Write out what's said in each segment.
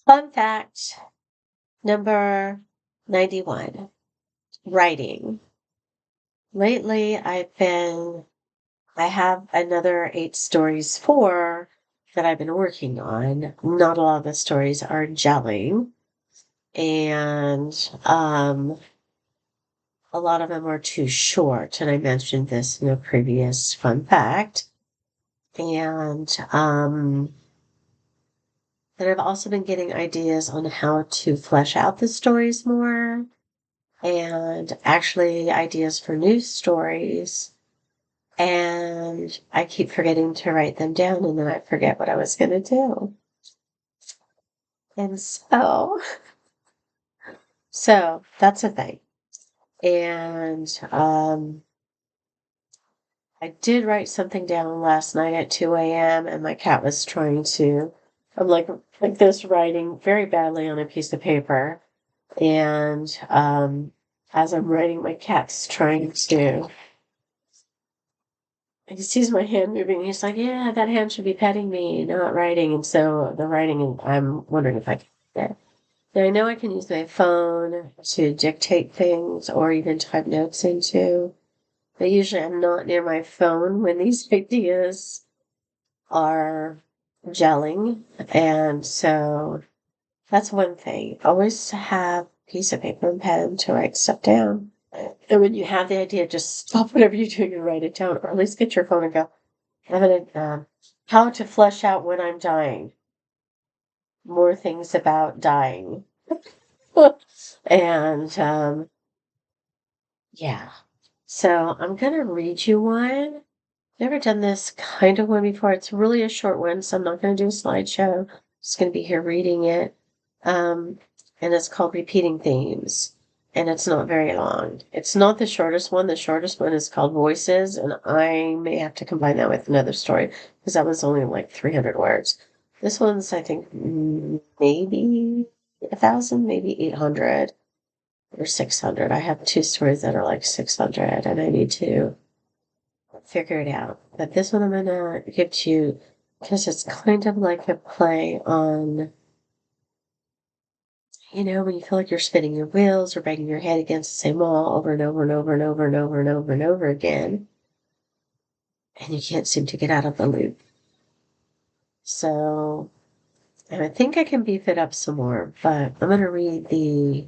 Fun fact number 91, writing. Lately, I have another 8 stories that I've been working on. Not a lot of the stories are gelling, and a lot of them are too short. And I mentioned this in a previous fun fact. And then I've also been getting ideas on how to flesh out the stories more and actually ideas for new stories. And I keep forgetting to write them down and then I forget what I was going to do. And so that's a thing. And I did write something down last night at 2 a.m. and my cat was trying to, I'm like this writing very badly on a piece of paper. And as I'm writing, my cat's trying to, he sees my hand moving. He's like, yeah, that hand should be petting me, not writing. And so the writing, I'm wondering if I can do that. Now, I know I can use my phone to dictate things or even type notes into, but usually I'm not near my phone when these ideas are gelling. And so that's one thing. Always have a piece of paper and pen to write stuff down. And when you have the idea, just stop whatever you're doing and write it down, or at least get your phone and go, how to flesh out when I'm dying. More things about dying. And yeah. So I'm going to read you one. Never done this kind of one before. It's really a short one, so I'm not going to do a slideshow. I'm just going to be here reading it. And it's called Repeating Themes. And it's not very long. It's not the shortest one. The shortest one is called Voices, and I may have to combine that with another story because that was only like 300 words. This one's, I think, maybe 1,000, maybe 800 or 600. I have 2 stories that are like 600, and I need to figure it out. But this one I'm going to give to you because it's kind of like a play on, when you feel like you're spinning your wheels or banging your head against the same wall over and over and over and over and over and over and over again, and you can't seem to get out of the loop. So, and I think I can beef it up some more, but I'm going to read the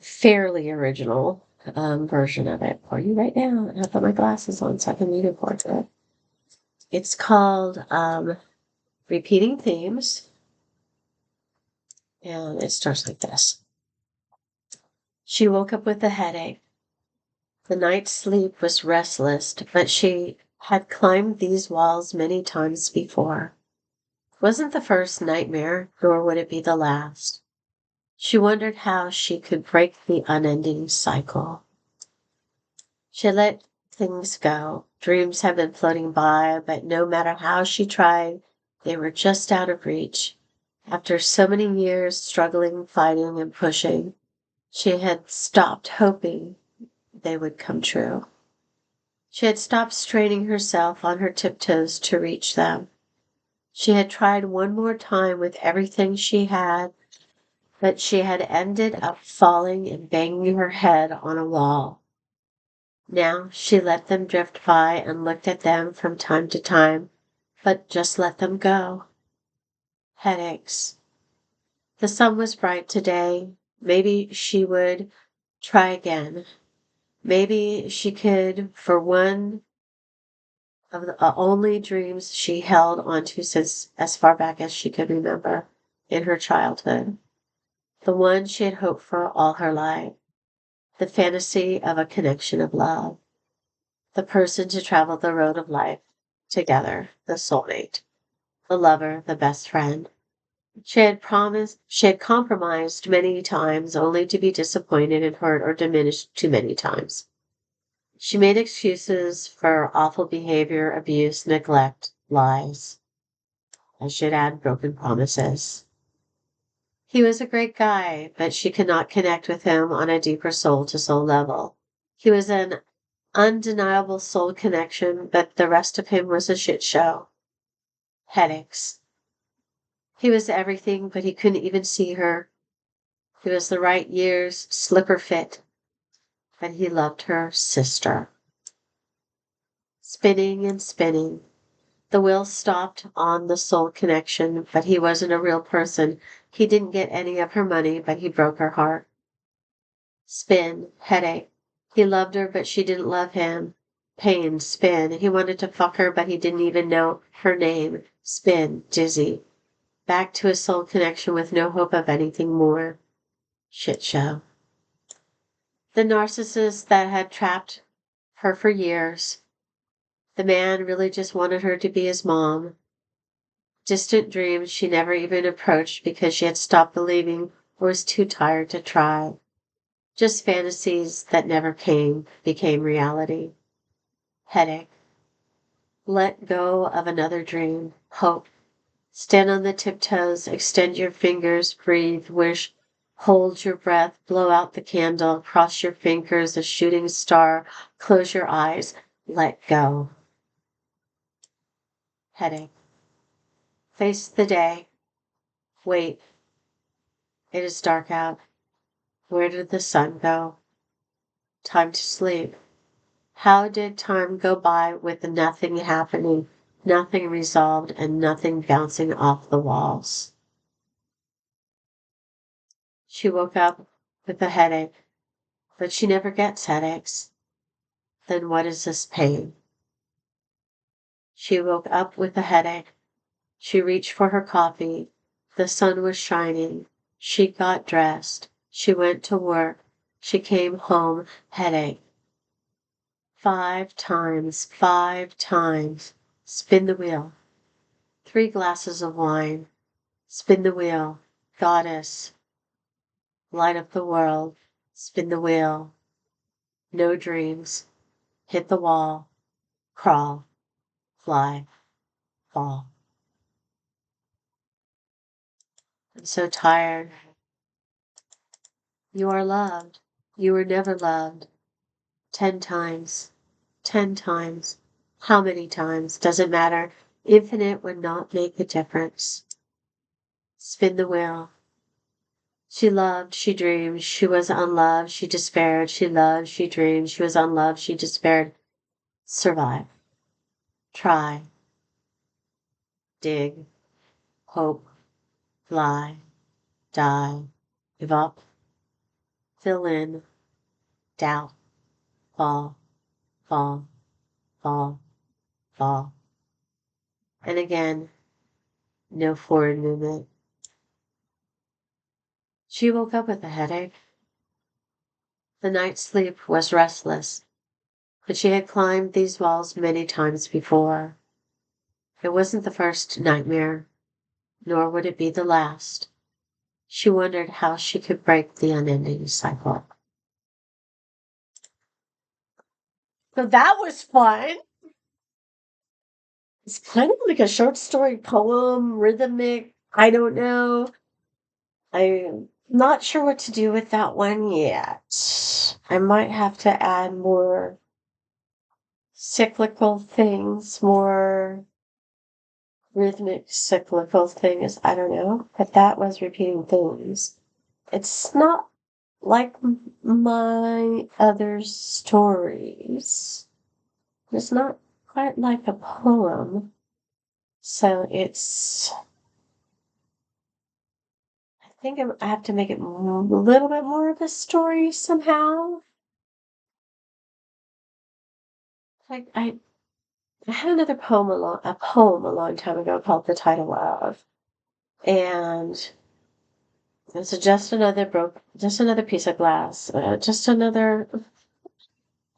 fairly original version of it for you right now. And I'll put my glasses on so I can read it for you. It's called Repeating Themes, and it starts like this. She woke up with a headache. The night's sleep was restless, but she had climbed these walls many times before. It wasn't the first nightmare, nor would it be the last. She wondered how she could break the unending cycle. She let things go. Dreams had been floating by, but no matter how she tried, they were just out of reach. After so many years struggling, fighting, and pushing, she had stopped hoping they would come true. She had stopped straining herself on her tiptoes to reach them. She had tried one more time with everything she had, but she had ended up falling and banging her head on a wall. Now she let them drift by and looked at them from time to time, but just let them go. Headaches. The sun was bright today. Maybe she would try again. Maybe she could, for one of the only dreams she held onto since as far back as she could remember in her childhood. The one she had hoped for all her life. The fantasy of a connection of love. The person to travel the road of life together, the soulmate, the lover, the best friend. She had compromised many times only to be disappointed and hurt or diminished too many times. She made excuses for awful behavior, abuse, neglect, lies. I should add broken promises. He was a great guy, but she could not connect with him on a deeper soul-to-soul level. He was an undeniable soul connection, but the rest of him was a shit show. Headaches. He was everything, but he couldn't even see her. He was the right years, slipper fit, but he loved her sister. Spinning and spinning. The wheel stopped on the soul connection, but he wasn't a real person. He didn't get any of her money, but he broke her heart. Spin, headache. He loved her, but she didn't love him. Pain, spin. He wanted to fuck her, but he didn't even know her name. Spin, dizzy. Back to his soul connection with no hope of anything more. Shit show. The narcissist that had trapped her for years. The man really just wanted her to be his mom. Distant dreams she never even approached because she had stopped believing or was too tired to try. Just fantasies that never became reality. Headache. Let go of another dream. Hope. Stand on the tiptoes, extend your fingers, breathe, wish, hold your breath, blow out the candle, cross your fingers, a shooting star, close your eyes, let go. Headache. Face the day. Wait. It is dark out. Where did the sun go? Time to sleep. How did time go by with nothing happening, nothing resolved, and nothing bouncing off the walls? She woke up with a headache, but she never gets headaches. Then what is this pain? She woke up with a headache. She reached for her coffee. The sun was shining. She got dressed. She went to work. She came home, headache. 5 times, 5 times. Spin the wheel. 3 glasses of wine. Spin the wheel. Goddess. Light up the world. Spin the wheel. No dreams. Hit the wall. Crawl. Fly. Fall. I'm so tired. You are loved. You were never loved. 10 times. 10 times. How many times? Doesn't matter. Infinite would not make a difference. Spin the wheel. She loved, she dreamed, she was unloved, she despaired, she loved, she dreamed, she was unloved, she despaired. Survive. Try. Dig. Hope. Fly. Die. Give up. Fill in. Doubt. Fall. Fall. Fall. Fall. And again, no forward movement. She woke up with a headache. The night's sleep was restless, but she had climbed these walls many times before. It wasn't the first nightmare, nor would it be the last. She wondered how she could break the unending cycle. So that was fun. It's kind of like a short story poem, rhythmic. I don't know. I'm not sure what to do with that one yet. I might have to add more cyclical things, more rhythmic cyclical things. I don't know. But that was repeating themes. It's not like my other stories. It's not quite like a poem. So I think I have to make it a little bit more of a story somehow. Like I had another poem a long time ago called The Title of, and it's just another piece of glass, just another.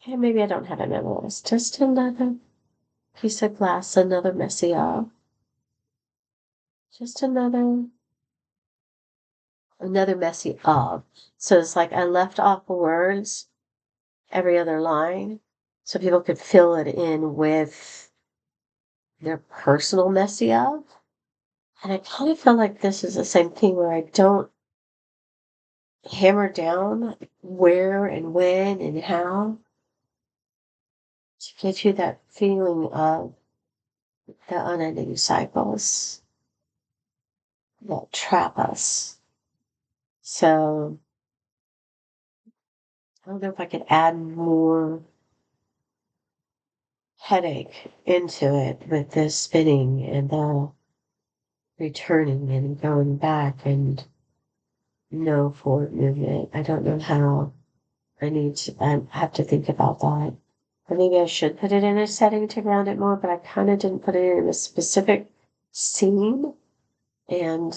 Okay, maybe I don't have it memorized. Just another piece of glass, another messy of. Just another messy of. So it's like I left off words every other line so people could fill it in with their personal messy of. And I kind of feel like this is the same thing where I don't hammer down where and when and how to get you that feeling of the unending cycles. that trap us. So I don't know if I could add more headache into it with the spinning and the returning and going back and no forward movement. I don't know how. I have to think about that. Or maybe I should put it in a setting to ground it more, but I kind of didn't put it in a specific scene. And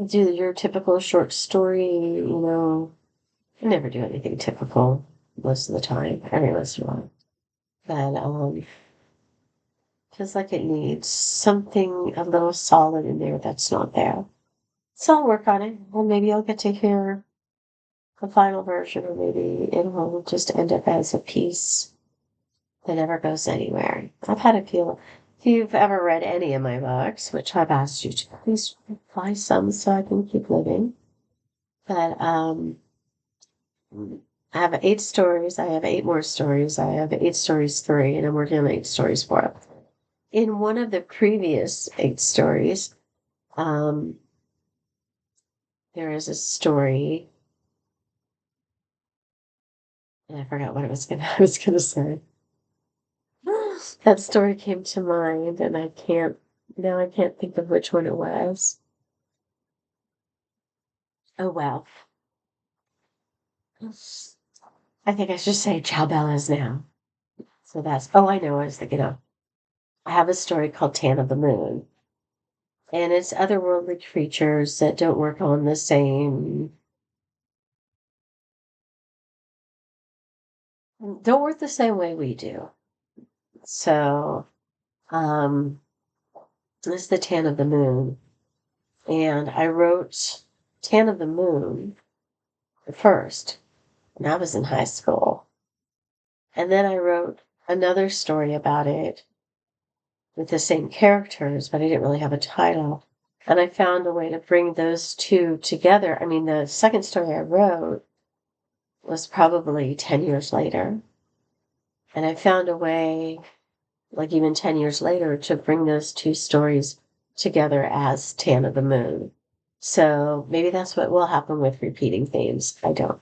do your typical short story, I never do anything typical most of the time, every once in a while. But feels like it needs something a little solid in there that's not there. So I'll work on it, and maybe I'll get to hear the final version, or maybe it will just end up as a piece that never goes anywhere. I've had a few. If you've ever read any of my books, which I've asked you to, please buy some so I can keep living. But I have 8 stories. I have 8 more stories. I have 8 stories 3, and I'm working on 8 stories 4. In one of the previous 8 stories, um, there is a story, and I forgot what I was gonna say. That story came to mind, and I can't think of which one it was. Oh well. I think I should say Ciao Bellas now. So I know, I was thinking of. I have a story called Tan of the Moon, and it's otherworldly creatures that don't work on the same, don't work the same way we do. So, um, this is the Tan of the Moon, and I wrote Tan of the Moon first when I was in high school, and then I wrote another story about it with the same characters, but I didn't really have a title. And I found a way to bring those two together. I mean, the second story I wrote was probably 10 years later. And I found a way, like even 10 years later, to bring those 2 stories together as Tan of the Moon. So maybe that's what will happen with repeating themes. I don't.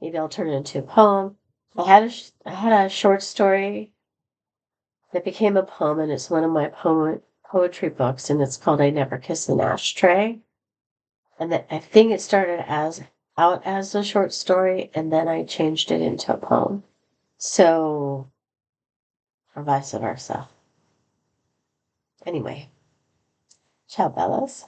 Maybe I'll turn it into a poem. I had a short story that became a poem, and it's one of my poetry books, and it's called I Never Kiss an Ashtray. And I think it started out as a short story, and then I changed it into a poem. So, or vice versa. Anyway, ciao, Bellas.